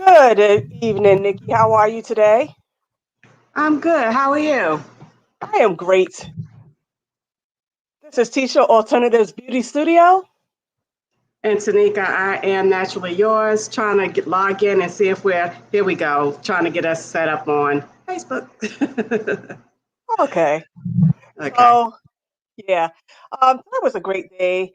Good evening, Nikki. How are you today? I'm good. How are you? I am great. This is Tisha Alternatives Beauty Studio. And Tanika, I am naturally yours. Trying to log in and see if we're here. We go. Trying to get us set up on Facebook. Okay. Okay. So, yeah, that was a great day.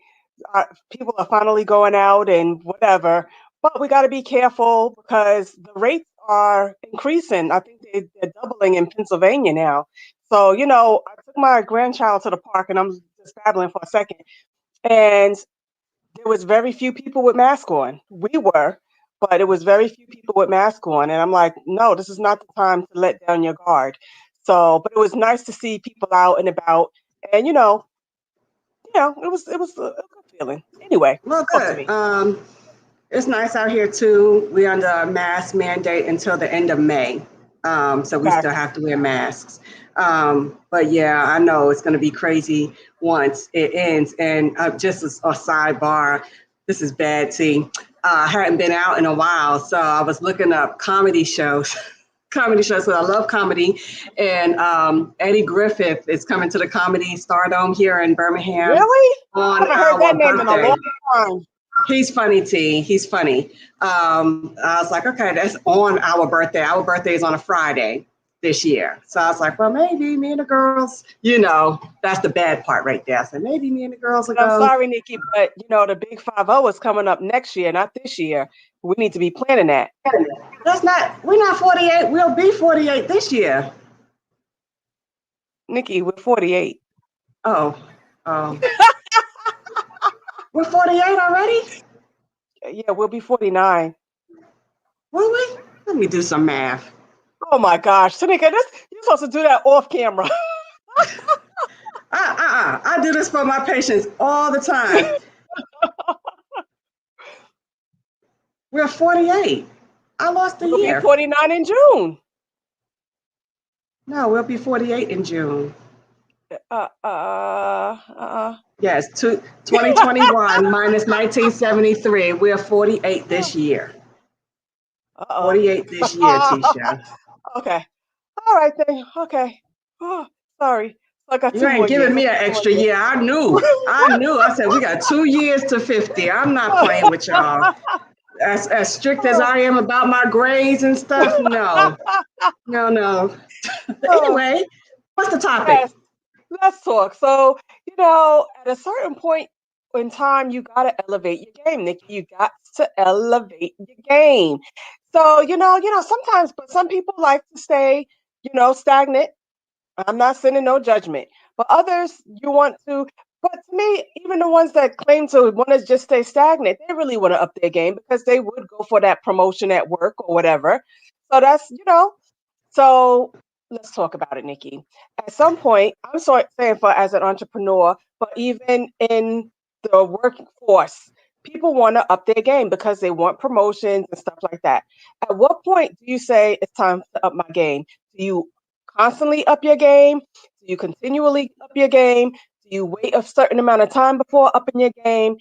People are finally going out and whatever, but we got to be careful because the rates are increasing. I think they're doubling in Pennsylvania now. So, I took my grandchild to the park and I'm just babbling for a second. And there was very few people with masks on. We were, but it was very few people with masks on. And I'm like, no, this is not the time to let down your guard. So, but it was nice to see people out and about. And it was a good feeling. Anyway, Well, talk to good. me. It's nice out here too. We're under a mask mandate until the end of May. So we Okay. still have to wear masks. But yeah, I know it's going to be crazy once it ends. And just as a sidebar, this is bad tea. I hadn't been out in a while, so I was looking up comedy shows. Comedy shows, so I love comedy. And Eddie Griffith is coming to the Comedy Stardome here in Birmingham Really? I on haven't heard that our name in a birthday. long time. He's funny, T. He's funny. I was like, okay, that's on our birthday. Our birthday is on a Friday this year. So I was like, well, maybe me and the girls, that's the bad part right there. I said, maybe me and the girls will But I'm go. sorry, Nikki, but the Big 5-0 is coming up next year, not this year. We need to be planning that. We're not 48. We'll be 48 this year. Nikki, we're 48. Oh, oh. We're 48 already? Yeah, we'll be 49. Will we? Let me do some math. Oh my gosh, Tanika, you're supposed to do that off camera. I do this for my patients all the time. We're 48. I lost a We'll be year. 49 in June. No, we'll be 48 in June. Uh, uh, uh. Yes, 2021 minus 1973. We're 48 this year. Uh-oh. 48 this year, Tisha. Okay. All right then. Okay. Oh, sorry. I got You two ain't more giving years. me an extra year. I knew. I said we got 2 years to 50. I'm not playing with y'all. As strict as I am about my grades and stuff, no. No, no. Oh, Anyway, what's the topic? yes. Let's talk. So, at a certain point in time, you got to elevate your game, Nikki. You got to elevate your game. So, sometimes, but some people like to stay, stagnant. I'm not sending no judgment. But others, you want to, but to me, even the ones that claim to want to just stay stagnant, they really want to up their game because they would go for that promotion at work or whatever. So so let's talk about it, Nikki. At some point, I'm sorry saying for as an entrepreneur, but even in the workforce, people want to up their game because they want promotions and stuff like that. At what point do you say it's time to up my game? Do you constantly up your game? Do you continually up your game? Do you wait a certain amount of time before upping your game?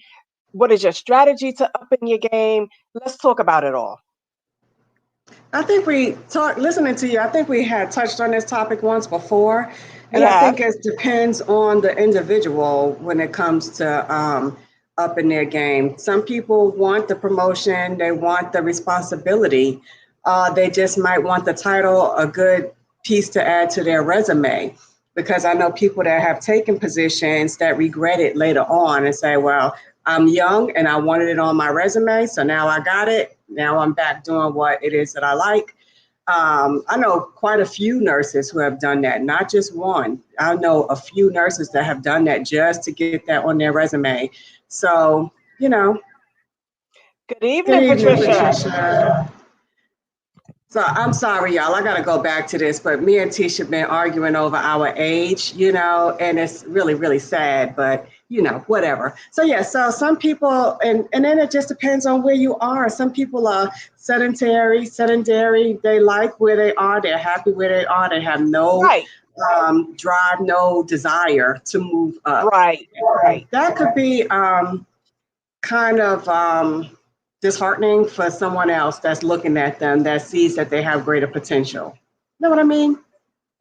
What is your strategy to upping your game? Let's talk about it all. I think listening to you, I think we had touched on this topic once before. We And I have. think it depends on the individual when it comes to upping their game. Some people want the promotion, they want the responsibility. They just might want the title, a good piece to add to their resume. Because I know people that have taken positions that regret it later on and say, well, I'm young and I wanted it on my resume. So now I got it. Now I'm back doing what it is that I like. I know quite a few nurses who have done that, not just one. I know a few nurses that have done that just to get that on their resume. So, Good good evening, evening, Patricia. Patricia. So I'm sorry, y'all. I got to go back to this, but me and Tisha have been arguing over our age, and it's really, really sad, but whatever. So yeah, so some people, and then it just depends on where you are. Some people are sedentary. They like where they are. They're happy where they are. They have no Right, drive, no desire to move up. right, right. That could be kind of disheartening for someone else that's looking at them that sees that they have greater potential. You know what I mean?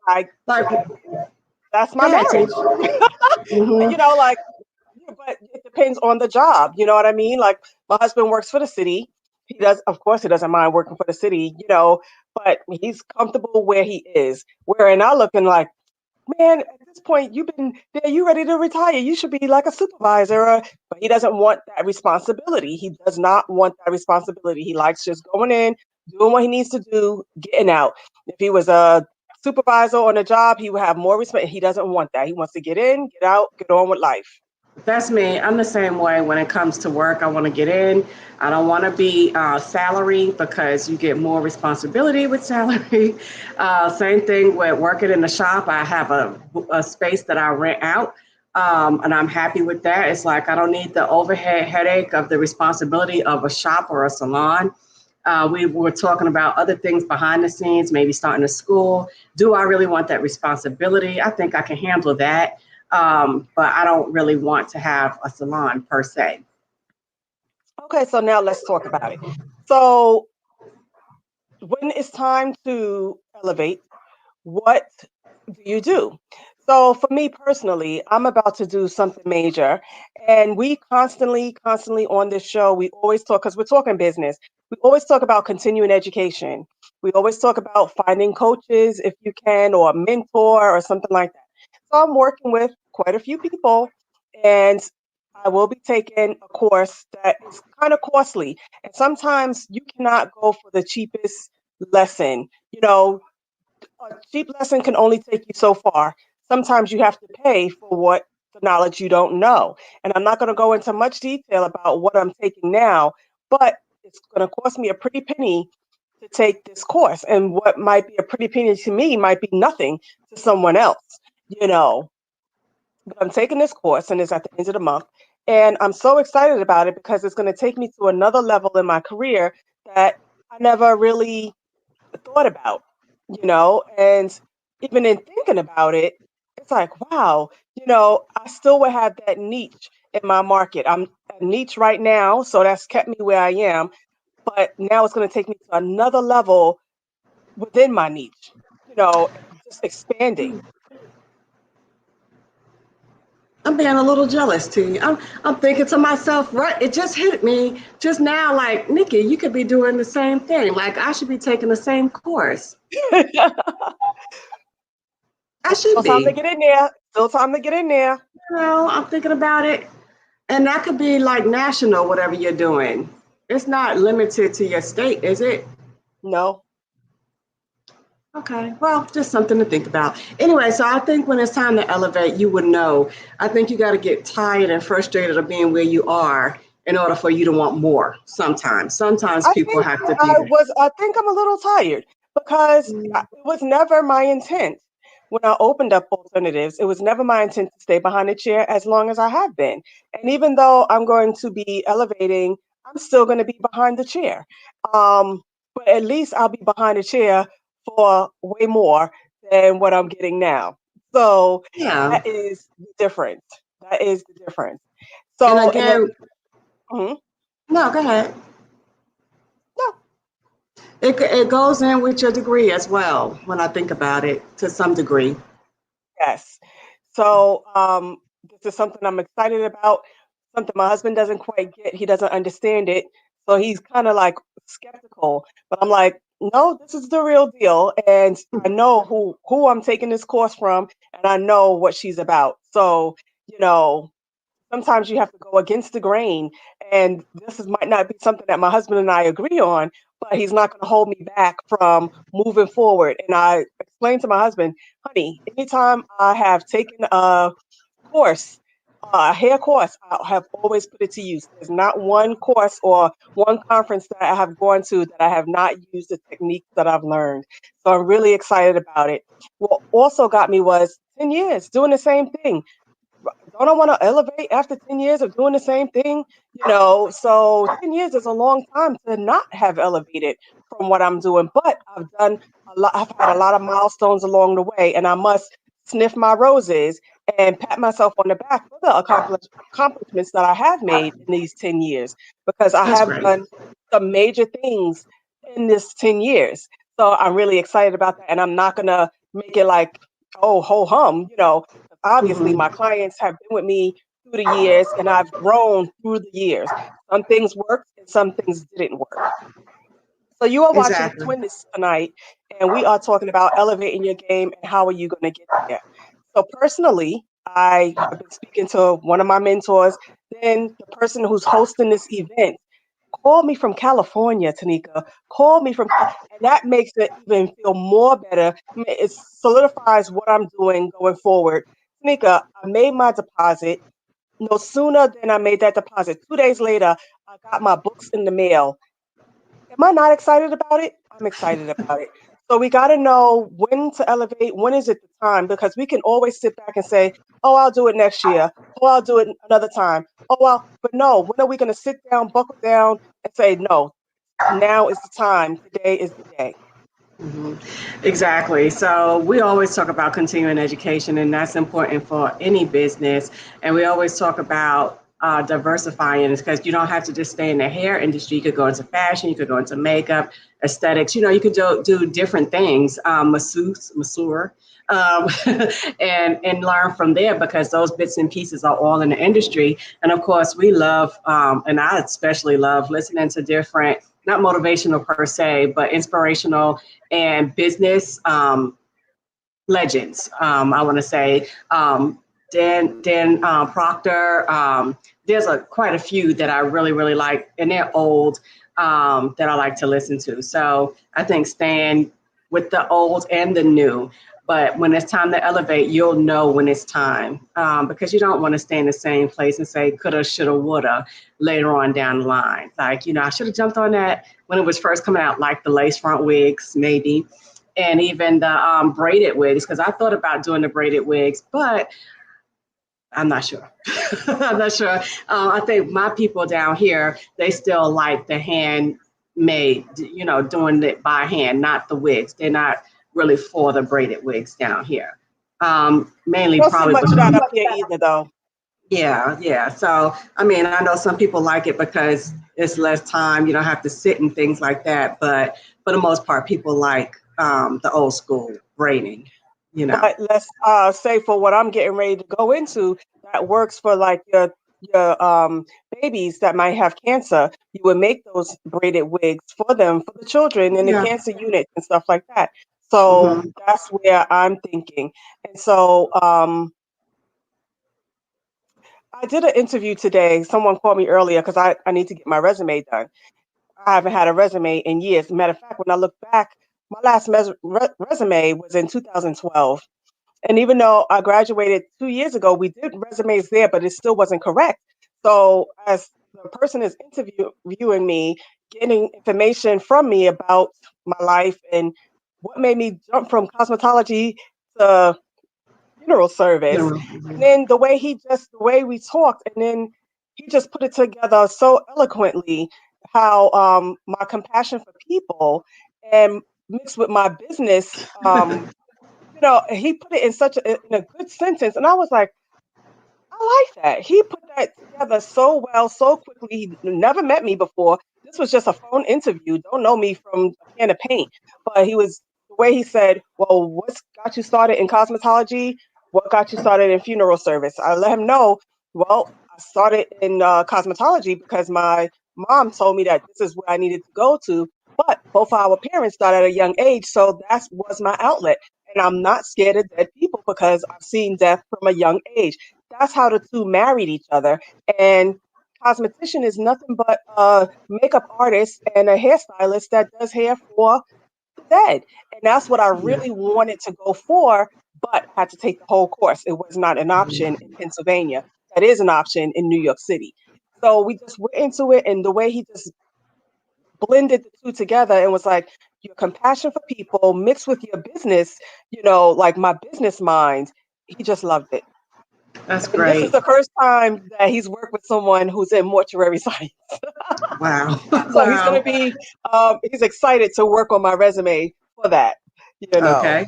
I Like, that's my go ahead, marriage. T. Hmm. Like, yeah, but it depends on the job. You know what I mean? Like, my husband works for the city. He does, of course, he doesn't mind working for the city, but he's comfortable where he is. Where I looking like, man, at this point, you've been there, you ready to retire. You should be like a supervisor. But he doesn't want that responsibility. He does not want that responsibility. He likes just going in, doing what he needs to do, getting out. If he was a supervisor on a job, he would have more respect. He doesn't want that. He wants to get in, get out, get on with life. That's me. I'm the same way when it comes to work. I want to get in. I don't want to be salary because you get more responsibility with salary. Same thing with working in the shop. I have a space that I rent out, and I'm happy with that. It's like I don't need the overhead headache of the responsibility of a shop or a salon. We were talking about other things behind the scenes, maybe starting a school. Do I really want that responsibility? I think I can handle that. But I don't really want to have a salon per se. Okay, so now let's talk about it. So when it's time to elevate, what do you do? So for me personally, I'm about to do something major, and we constantly on this show, we always talk because we're talking business. We always talk about continuing education. We always talk about finding coaches if you can, or a mentor or something like that. So I'm working with quite a few people, and I will be taking a course that is kind of costly. And sometimes you cannot go for the cheapest lesson. A cheap lesson can only take you so far. Sometimes you have to pay for what the knowledge you don't know. And I'm not going to go into much detail about what I'm taking now, but it's going to cost me a pretty penny to take this course. And what might be a pretty penny to me might be nothing to someone else, you know. But I'm taking this course and it's at the end of the month. And I'm so excited about it because it's going to take me to another level in my career that I never really thought about. And even in thinking about it, it's like, wow, I still would have that niche in my market. I'm a niche right now, so that's kept me where I am. But now it's going to take me to another level within my niche, just expanding. I'm being a little jealous too. I'm thinking to myself, right? It just hit me just now, like, Nikki, you could be doing the same thing. Like I should be taking the same course. I should Still time to be. get in there. Still time to get in there. I'm thinking about it. And that could be like national, whatever you're doing. It's not limited to your state, is it? No. Okay, well, just something to think about. Anyway, so I think when it's time to elevate, you would know. I think you got to get tired and frustrated of being where you are in order for you to want more. Sometimes I people think have to be there. I think I'm a little tired because it was never my intent when I opened up alternatives. It was never my intent to stay behind the chair as long as I have been. And even though I'm going to be elevating, I'm still going to be behind the chair. Um, but at least I'll be behind the chair for way more than what I'm getting now. So Yeah, that is the difference. That is the difference. and So, and then, again, mhm, no, go ahead. no. It goes in with your degree as well. When I think about it, to some degree. Yes. So this is something I'm excited about, something my husband doesn't quite get. He doesn't understand it. So he's kind of like skeptical. But I'm like, no, this is the real deal. And I know who I'm taking this course from, and I know what she's about. So, you know, sometimes you have to go against the grain, and might not be something that my husband and I agree on, but he's not going to hold me back from moving forward. And I explained to my husband, honey, anytime I have taken a course, a hair course, I have always put it to use. There's not one course or one conference that I have gone to that I have not used the techniques that I've learned. So I'm really excited about it. What also got me was 10 years doing the same thing. Don't I want to elevate after 10 years of doing the same thing? So 10 years is a long time to not have elevated from what I'm doing, but I've done a lot, I've had a lot of milestones along the way, and I must sniff my roses and pat myself on the back for the accomplishments that I have made in these 10 years, because I That's have great. done some major things in this 10 years. So I'm really excited about that. And I'm not going to make it like, oh, ho hum, obviously Hmm. my clients have been with me through the years and I've grown through the years. Some things worked and some things didn't work. So you are watching Exactly. Twin This tonight, and we are talking about elevating your game and how are you going to get there. So personally, I have been speaking to one of my mentors. Then the person who's hosting this event called me from California, Tanika. Called me from, and that makes it even feel more better. It solidifies what I'm doing going forward. Tanika, I made my deposit. No sooner than I made that deposit, 2 days later, I got my books in the mail. Am I not excited about it? I'm excited about it. So we got to know when to elevate. When is it the time? Because we can always sit back and say, "Oh, I'll do it next year. Oh, I'll do it another time. Oh, well." But no, when are we going to sit down, buckle down, and say, "No, now is the time. Today is the day." Mhm. Exactly. So we always talk about continuing education, and that's important for any business. And we always talk about diversifying, because you don't have to just stay in the hair industry. You could go into fashion, you could go into makeup, aesthetics. You could do different things, masseur, um, and learn from there, because those bits and pieces are all in the industry. And of course, we love, and I especially love listening to different, not motivational per se, but inspirational and business legends. I want to say Dan Proctor. There's quite a few that I really like, and they're old, that I like to listen to. So I think staying with the old and the new. But when it's time to elevate, you'll know when it's time, because you don't want to stay in the same place and say coulda, shoulda, woulda later on down the line. Like, I should have jumped on that when it was first coming out, like the lace front wigs, maybe, and even the braided wigs, because I thought about doing the braided wigs, but I'm not sure. I'm not sure. I think my people down here, they still like the handmade, doing it by hand, not the wigs. They're not really for the braided wigs down here. I Mainly don't see probably much of that because, up here either, though. yeah, yeah. So, I mean, I know some people like it because it's less time. You don't have to sit and things like that. But for the most part, people like the old school braiding, you know. But let's say for what I'm getting ready to go into, that works for like your babies that might have cancer. You would make those braided wigs for them, for the children in the Yeah. cancer unit and stuff like that. So Hmm. that's where I'm thinking. And so I did an interview today. Someone called me earlier because I need to get my resume done. I haven't had a resume in years. Matter of fact, when I look back, my last resume was in 2012. And even though I graduated 2 years ago, we did resumes there, but it still wasn't correct. So as the person is interviewing me, getting information from me about my life and what made me jump from cosmetology to funeral You service, know. and then the way we talked, and then he just put it together so eloquently how my compassion for people and mixed with my business he put it in in a good sentence, and I was like, I like that. He put that together so well, so quickly. He never met me before. This was just a phone interview. Don't know me from a can of paint, but he was the way he said, "Well, what's got you started in cosmetology? What got you started in funeral service?" I let him know. Well, I started in cosmetology because my mom told me that this is where I needed to go to. But both our parents died at a young age, so that was my outlet. And I'm not scared of dead people because I've seen death from a young age. That's how the two married each other. And cosmetician is nothing but a makeup artist and a hairstylist that does hair for the dead. And that's what I Yeah. really wanted to go for, but had to take the whole course. It was not an option in Pennsylvania. That is an option in New York City. So we just went into it, and the way he just blended the two together and was like, your compassion for people mixed with your business, like my business mind. He just loved it. That's And this is great. the first time that he's worked with someone who's in mortuary science. Wow. So he's going to Wow. he's excited to work on my resume for that, you know. Okay.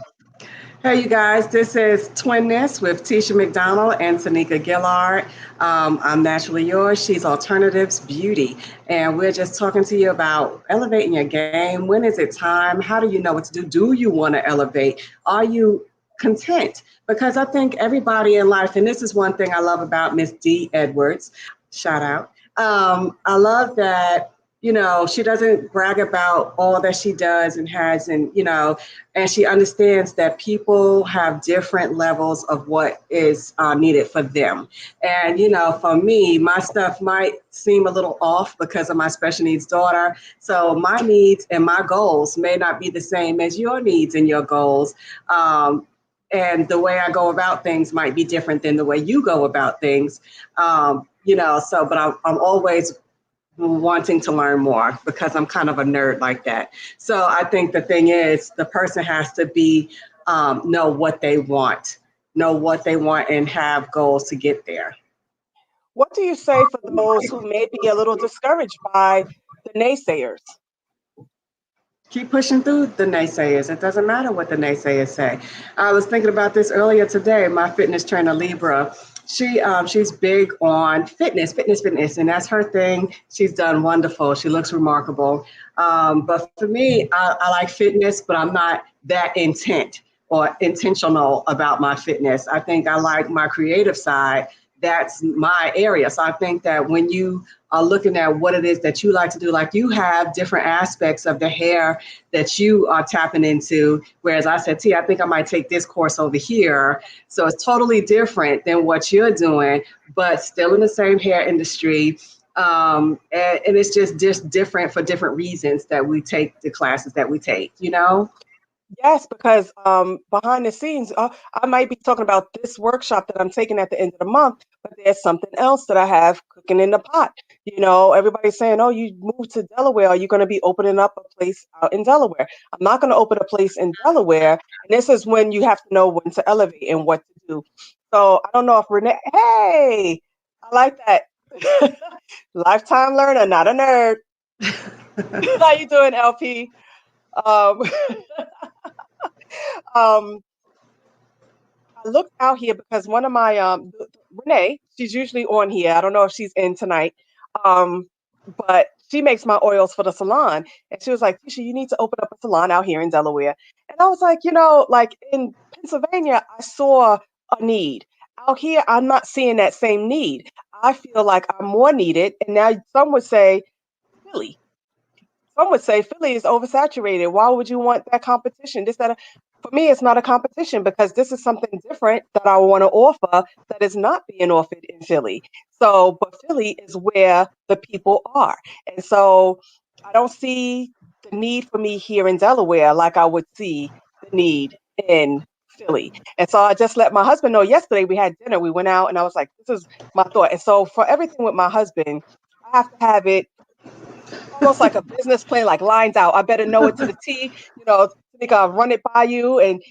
Hey, you guys, this is Twinness with Tisha McDonald and Tanika Gillard. I'm Naturally Yours. She's Alternatives Beauty. And we're just talking to you about elevating your game. When is it time? How do you know what to do? Do you want to elevate? Are you content? Because I think everybody in life, and this is one thing I love about Miss D. Edwards, shout out. I love that, she doesn't brag about all that she does and has, and she understands that people have different levels of what is needed for them. And, for me, my stuff might seem a little off because of my special needs daughter. So my needs and my goals may not be the same as your needs and your goals. And the way I go about things might be different than the way you go about things. But I'm always wanting to learn more because I'm kind of a nerd like that. So I think the thing is the person has to know what they want, and have goals to get there. What do you say for those who may be a little discouraged by the naysayers? Keep pushing through the naysayers. It doesn't matter what the naysayers say. I was thinking about this earlier today. My fitness trainer, Libra, she's big on fitness, and that's her thing. She's done wonderful. She looks remarkable. But for me, I like fitness, but I'm not that intent or intentional about my fitness. I think I like my creative side. That's my area. So I think that when you are looking at what it is that you like to do, like you have different aspects of the hair that you are tapping into. Whereas I said, T, I think I might take this course over here. So it's totally different than what you're doing, but still in the same hair industry. And it's just different for different reasons that we take the classes that we take, Yes, because behind the scenes, I might be talking about this workshop that I'm taking at the end of the month, but there's something else that I have cooking in the pot. Everybody's saying, "Oh, you moved to Delaware. Are you going to be opening up a place out in Delaware?" I'm not going to open a place in Delaware, and this is when you have to know when to elevate and what to do. So I don't know if Renee. Hey, I like that. Lifetime learner, not a nerd. How you doing, LP? Um, um, I looked out here because one of my Renee, she's usually on here. I don't know if she's in tonight. Um, but she makes my oils for the salon. And she was like, Tisha, you need to open up a salon out here in Delaware. And I was like, like in Pennsylvania, I saw a need. Out here, I'm not seeing that same need. I feel like I'm more needed. And now some would say Philly. Some would say Philly is oversaturated. Why would you want that competition? For me, it's not a competition because this is something different that I want to offer that is not being offered in Philly. So, but Philly is where the people are. And so I don't see the need for me here in Delaware like I would see the need in Philly. And so I just let my husband know yesterday we had dinner. We went out and I was like, this is my thought. And so for everything with my husband, I have to have it almost like a business plan, like lines out. I better know it to the T. Think I'll run it by you. And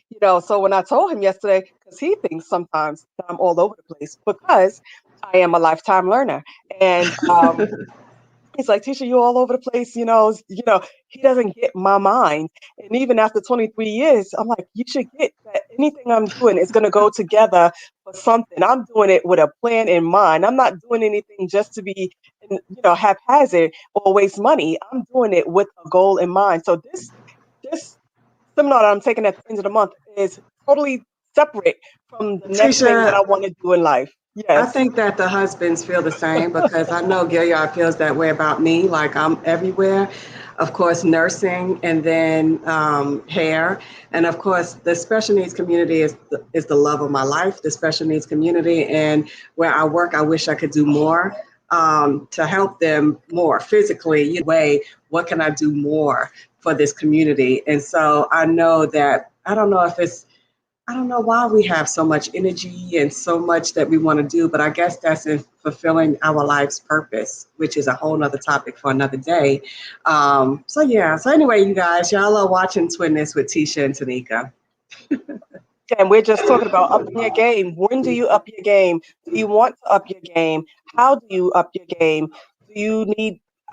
so when I told him yesterday, because he thinks sometimes that I'm all over the place because I am a lifetime learner, and he's like, Tisha, you're all over the place. He doesn't get my mind. And even after 23 years, I'm like, you should get that anything I'm doing is going to go together for something. I'm doing it with a plan in mind. I'm not doing anything just to be, haphazard or waste money. I'm doing it with a goal in mind. So this seminar that I'm taking at the end of the month is totally separate from the next thing that I Tisha, want to do in life. I Yes. think that the husbands feel the same because I know Gilliard feels that way about me. Like I'm everywhere. Of course, nursing and then hair. And of course, the special needs community is the love of my life, the special needs community. And where I work, I wish I could do more to help them more physically. Way, what can I do more for this community? And so I know that, I don't know why we have so much energy and so much that we want to do, but I guess that's in fulfilling our life's purpose, which is a whole nother topic for another day. So anyway, you guys, y'all are watching Twinness with Tisha and Tanika. And we're just talking about upping your game. When do you up your game? Do you want to up your game? How do you up your game?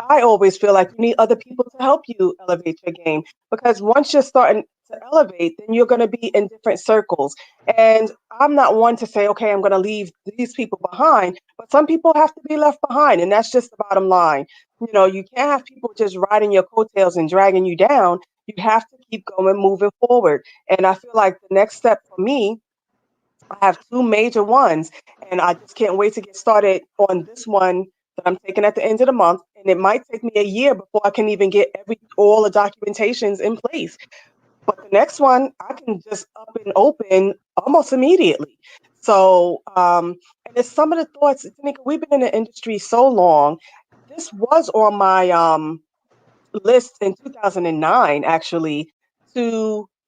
I always feel like you need other people to help you elevate your game because once you're starting to elevate, then you're going to be in different circles. And I'm not one to say, okay, I'm going to leave these people behind, but some people have to be left behind. And that's just the bottom line. You can't have people just riding your coattails and dragging you down. You have to keep going, moving forward. And I feel like the next step for me, I have two major ones, and I just can't wait to get started on this one that I'm taking at the end of the month. And it might take me a year before I can even get all the documentations in place. But the next one, I can just up and open almost immediately. So, and it's some of the thoughts. Tanika, we've been in the industry so long. This was on my list in 2009, actually,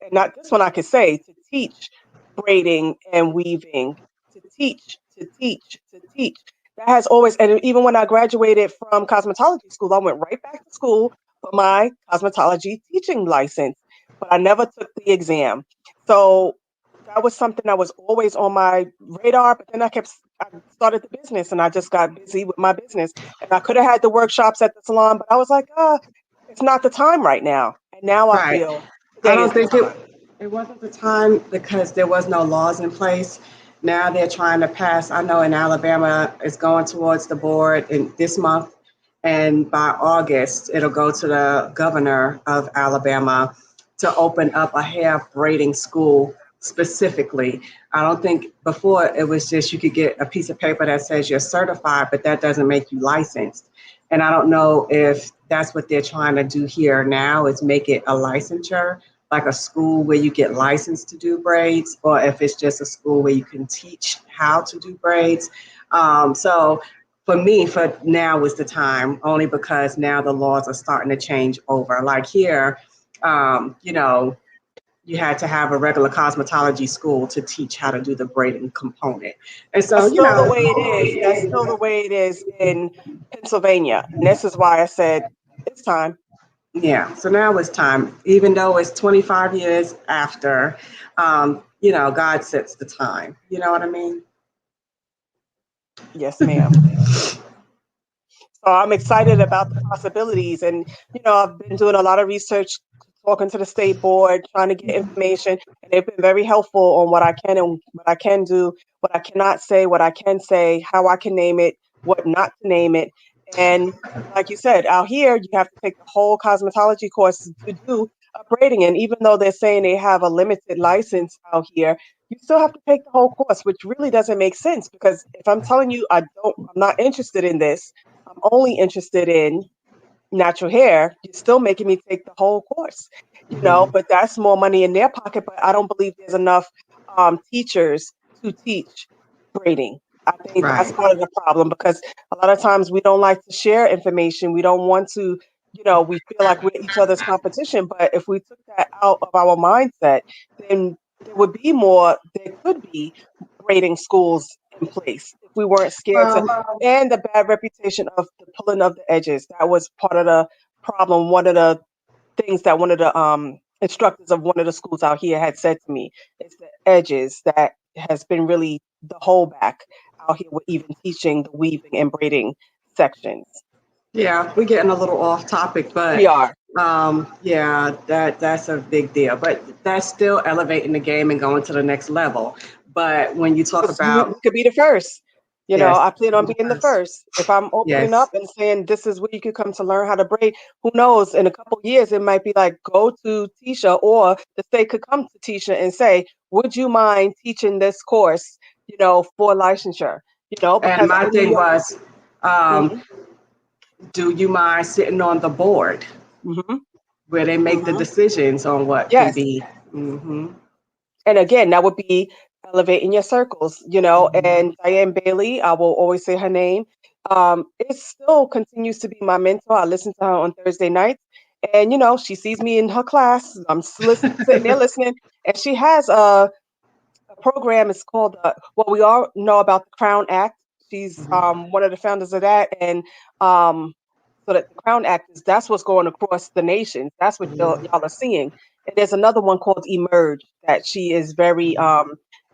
and not this one I could say, to teach braiding and weaving, to teach, to teach, to teach. That has always, and even when I graduated from cosmetology school, I went right back to school for my cosmetology teaching license, but I never took the exam. So that was something that was always on my radar, but then I started the business and I just got busy with my business. And I could have had the workshops at the salon, but I was like, it's not the time right now. And now I Right. feel I today don't is the think it time. it wasn't the time because there was no laws in place. Now they're trying to pass. I know in Alabama it's going towards the board in this month, and by August it'll go to the governor of Alabama to open up a hair braiding school specifically. I don't think before it was just you could get a piece of paper that says you're certified, but that doesn't make you licensed. And I don't know if that's what they're trying to do here now is make it a licensure, like a school where you get licensed to do braids, or if it's just a school where you can teach how to do braids. So for me, for now was the time, only because now the laws are starting to change over. Like here, you know, you had to have a regular cosmetology school to teach how to do the braiding component. And so, That's you still the know, way it is. That's still the way it is in Pennsylvania. And this is why I said it's time. yeah, so now it's time, even though it's 25 years after, God sets the time. You know what I mean? Yes, ma'am. So I'm excited about the possibilities. And, I've been doing a lot of research, talking to the state board, trying to get information, and they've been very helpful on what I can and what I can do, what I cannot say, what I can say, how I can name it, what not to name it. And like you said, out here, you have to take the whole cosmetology course to do braiding. And even though they're saying they have a limited license out here, you still have to take the whole course, which really doesn't make sense because if I'm telling you I'm not interested in this, I'm only interested in natural hair, you're still making me take the whole course, Mhm. but that's more money in their pocket. But I don't believe there's enough teachers to teach braiding. I think that's Right. part of the problem because a lot of times we don't like to share information. We don't want to, we feel like we're each other's competition. But if we took that out of our mindset, then there could be braiding schools in place if we weren't scared to. Well, And the bad reputation of the pulling of the edges. That was part of the problem. One of the things that one of the instructors of one of the schools out here had said to me is the edges that has been really the holdback out here with even teaching the weaving and braiding sections. yeah, we're getting a little off topic, We but are. yeah, that's a big deal. But that's still elevating the game and going to the next level. But when you talk Because we about could be the first. yes, I plan on being the first. If I'm opening yes, up and saying this is where you could come to learn how to braid, who knows? In a couple years, it might be like go to Tisha, or the state could come to Tisha and say, "Would you mind teaching this course? For licensure." and Because my I thing know. was, um, Mhm, do you mind sitting on the board mhm, where they make the mhm. decisions on what can Yes. be? Hmm. And again, that would be elevating your circles, Hmm. and Diane Bailey, I will always say her name. It still continues to be my mentor. I listen to her on Thursday nights, and she sees me in her class. I'm sitting there listening, and she has a program. It's called we all know about the Crown Act. She's one of the founders of that, and um, so that the Crown Act that's what's going across the nation. That's what y'all are seeing. And there's another one called Emerge that she is very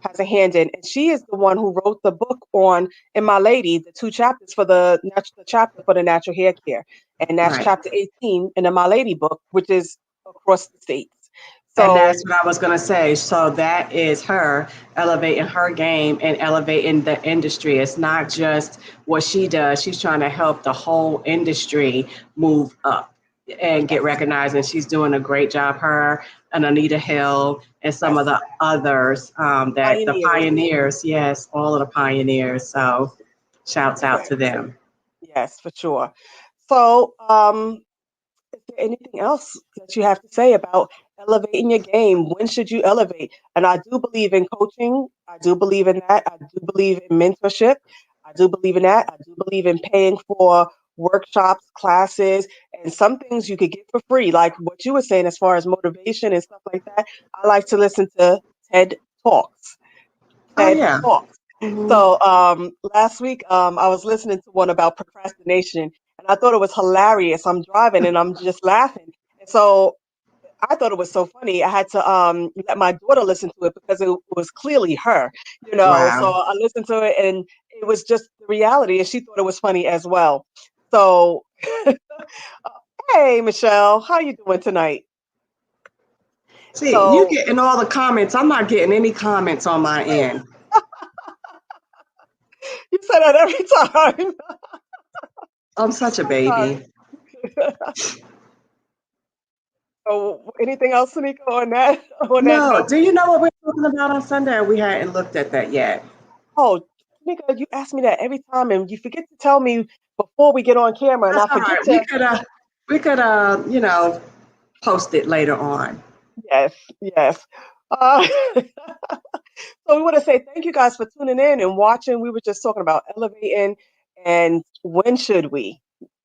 has a hand in, and she is the one who wrote the book on In My Lady, the two chapters for the chapter for the natural hair care, and that's Right. chapter 18 in the My Lady book, which is across the states. And So that's what I was going to say. So that is her elevating her game and elevating the industry. It's not just what she does. She's trying to help the whole industry move up and get yes, recognized. And she's doing a great job. Her and Anita Hill and some of yes, the others that the pioneers. pioneers, yes, all of the pioneers. So shouts out Yes, to them. yes, for sure. So, is there anything else that you have to say about elevating your game? When should you elevate? And I do believe in coaching. I do believe in that. I do believe in mentorship. I do believe in that. I do believe in paying for workshops, classes, and some things you could get for free, like what you were saying as far as motivation and stuff like that. I like to listen to TED Talks. Oh, TED yeah. Talks. Hmm. So last week I was listening to one about procrastination, and I thought it was hilarious. I'm driving and I'm just laughing. And so I thought it was so funny. I had to let my daughter listen to it because it was clearly her, you know. So Wow. I listened to it and it was just the reality, and she thought it was funny as well. So hey, Michelle, how you doing tonight? See, you So getting all the comments. I'm not getting any comments on my end. you say that every time. I'm such a I'm sorry. baby. So anything else, Tanika, on that on that No, note? do you know what we're talking about on Sunday? We hadn't looked at that yet. Oh, Tanika, you ask me that every time, and you forget to tell me before we get on camera, and That's I all forget right. to. We could post it later on. Yes, yes. So we want to say thank you guys for tuning in and watching. We were just talking about elevating and when should we?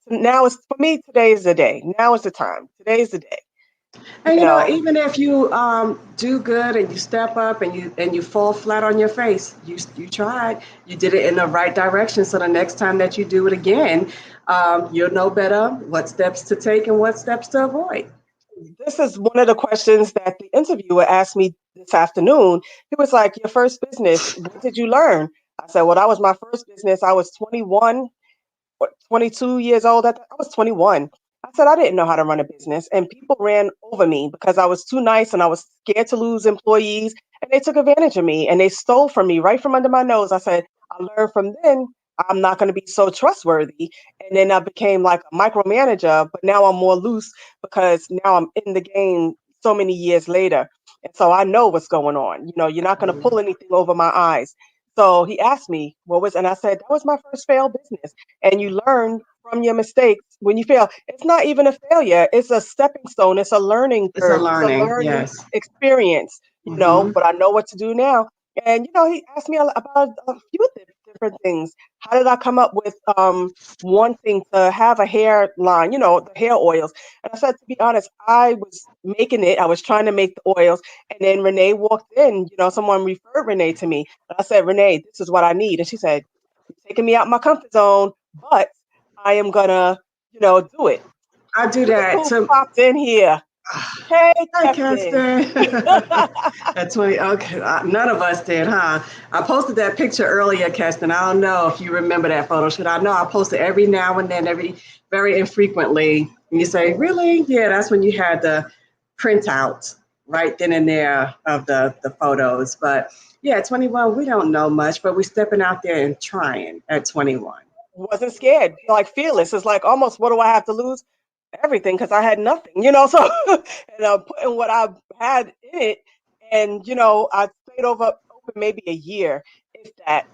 Now is for me. Today is the day. Now is the time. Today is the day. And You know. even if you do good and you step up and you fall flat on your face, you tried. You did it in the right direction. So the next time that you do it again, you'll know better what steps to take and what steps to avoid. This is one of the questions that the interviewer asked me this afternoon. He was like, "Your first business, what did you learn?" I said, "Well, that was my first business. I was 21, or 22 years old. I was 21." I said, "I didn't know how to run a business, and people ran over me because I was too nice and I was scared to lose employees, and they took advantage of me and they stole from me right from under my nose." I said, "I learned from then I'm not going to be so trustworthy." And then I became like a micromanager, but now I'm more loose because now I'm in the game so many years later. And so I know what's going on. You know, you're not going to pull anything over my eyes. So he asked me what was, and I said, that was my first failed business. And you learn from your mistakes when you fail. It's not even a failure, it's a stepping stone, it's a learning It's a curve, it's a learning, learning yes. experience, you know, Hmm. but I know what to do now. And, you know, he asked me about a few different things. How did I come up with wanting to have a hairline, you know, the hair oils? And I said, to be honest, I was making it, I was trying to make the oils. And then Renee walked in, you know, someone referred Renee to me. And I said, Renee, this is what I need. And she said, you're taking me out my comfort zone, but I am gonna, you know, do it. I do Look that who to popped in here. Hey, Hi, Captain. Keston. At 20, okay, none of us did, huh? I posted that picture earlier, Keston. I don't know if you remember that photo shoot. I know I post it every now and then, very infrequently. And you say, really? Yeah, that's when you had the printouts right then and there of the photos. But yeah, 21, we don't know much, but we're stepping out there and trying at 21. Wasn't scared, like fearless. It's like almost, what do I have to lose? Everything, because I had nothing, you know. So, and putting what I had in it, and you know, I stayed open maybe a year, if that.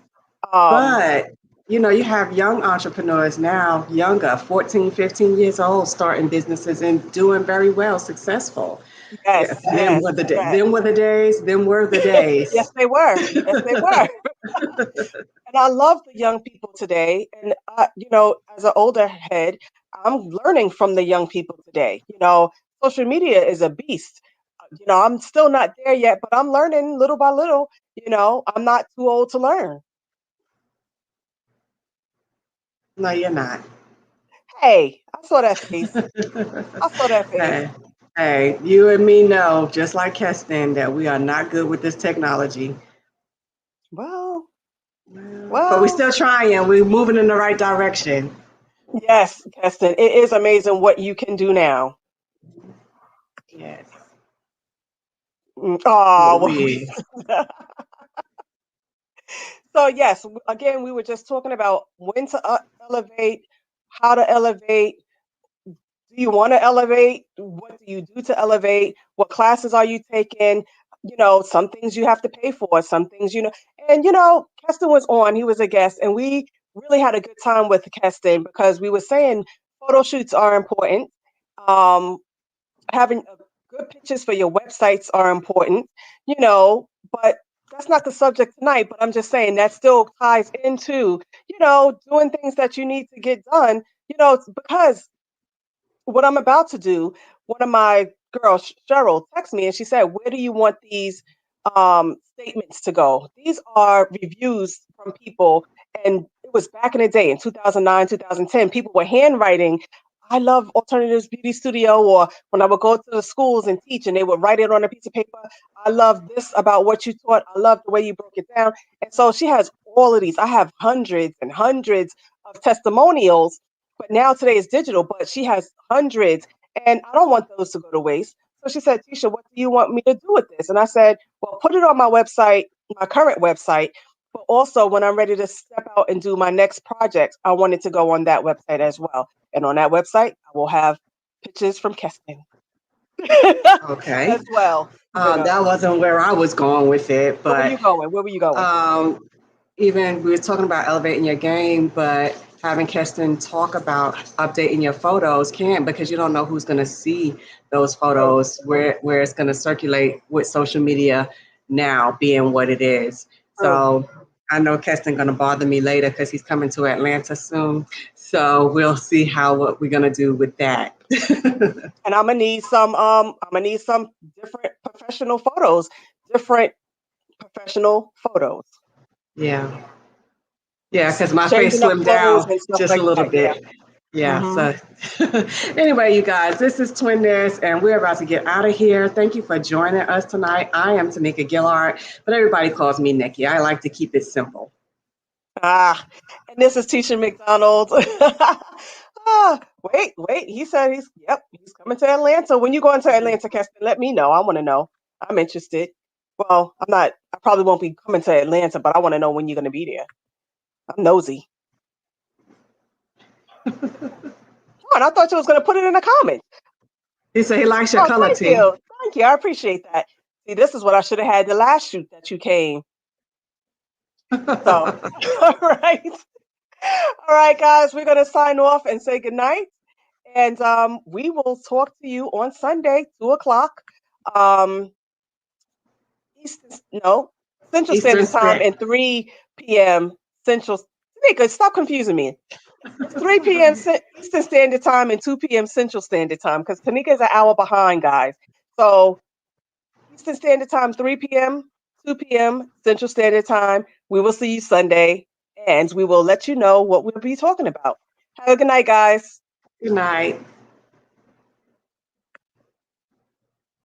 Um, But you have young entrepreneurs now, younger, 14, 15 years old, starting businesses and doing very well, successful. yes, Yeah, yes, yes, them were the days, them were the days. yes, they were. Yes, they were. And I love the young people today. And you know, as an older head, I'm learning from the young people today. You know, social media is a beast. You know, I'm still not there yet, but I'm learning little by little. You know, I'm not too old to learn. No, you're not. Hey, I saw that face. I saw that face. Hey, hey, you and me know, just like Keston, that we are not good with this technology. Well, But we're well, still trying. We're moving in the right direction. yes, Keston, it is amazing what you can do now. Yes. Oh, well, We so yes, again, we were just talking about when to elevate, how to elevate. Do you want to elevate? What do you do to elevate? What classes are you taking? Some things you have to pay for, some things, and Keston was on, he was a guest, and we really had a good time with Keston because we were saying photo shoots are important. Um, Having good pictures for your websites are important, but that's not the subject tonight. But I'm just saying that still ties into, doing things that you need to get done, because what I'm about to do, one of my girls, Cheryl, texted me and she said, "Where do you want these statements to go?" These are reviews from people, and it was back in the day in 2009, 2010. People were handwriting, "I love Alternatives Beauty Studio," or when I would go to the schools and teach, and they would write it on a piece of paper. "I love this about what you taught. I love the way you broke it down." And so she has all of these. I have hundreds and hundreds of testimonials, but now today is digital, but she has hundreds, and I don't want those to go to waste. So she said, "Tisha, what do you want me to do with this?" And I said, "Well, put it on my website, my current website, but also when I'm ready to step out and do my next project, I want it to go on that website as well. And on that website, I will have pictures from Keston okay. as well." That wasn't where I was going with it, Where were but you going? Where were you going? um, even we were talking about elevating your game, but having Kirsten talk about updating your photos can, because you don't know who's going to see those True. photos, where it's going to circulate with social media now being what it is. True. So I know Kirsten going to bother me later because he's coming to Atlanta soon. So we'll see what we're going to do with that. And I'm gonna need some different professional photos, different professional photos. Yeah. Yeah, because my face Changing up slimmed clothes down and stuff just a like little that. Yeah. bit. Yeah, Hmm. so anyway, you guys, this is Twin Nurse, and we're about to get out of here. Thank you for joining us tonight. I am Tamika Gillard, but everybody calls me Nikki. I like to keep it simple. Ah, and this is Tisha McDonald. Wait. He said he's coming to Atlanta. When you going to Atlanta, Keston, let me know. I want to know. I'm interested. Well, I'm not. I probably won't be coming to Atlanta, but I want to know when you're going to be there. I'm nosy. Oh, and I thought you was going to put it in the comments. He said he likes your Oh, color, thank T. you. Thank you. I appreciate that. See, this is what I should have had the last shoot that you came. So, all right. All right, guys, we're going to sign off and say goodnight. And we will talk to you on Sunday, 2 o'clock. Um, Eastern, no, Central Eastern Standard Time Standard. and 3 p.m. Central. Tanika, stop confusing me. It's 3 p.m. Eastern Standard Time and 2 p.m. Central Standard Time because Tanika is an hour behind, guys. So Eastern Standard Time, 3 p.m., 2 p.m. Central Standard Time. We will see you Sunday, and we will let you know what we'll be talking about. Have a good night, guys. Good night.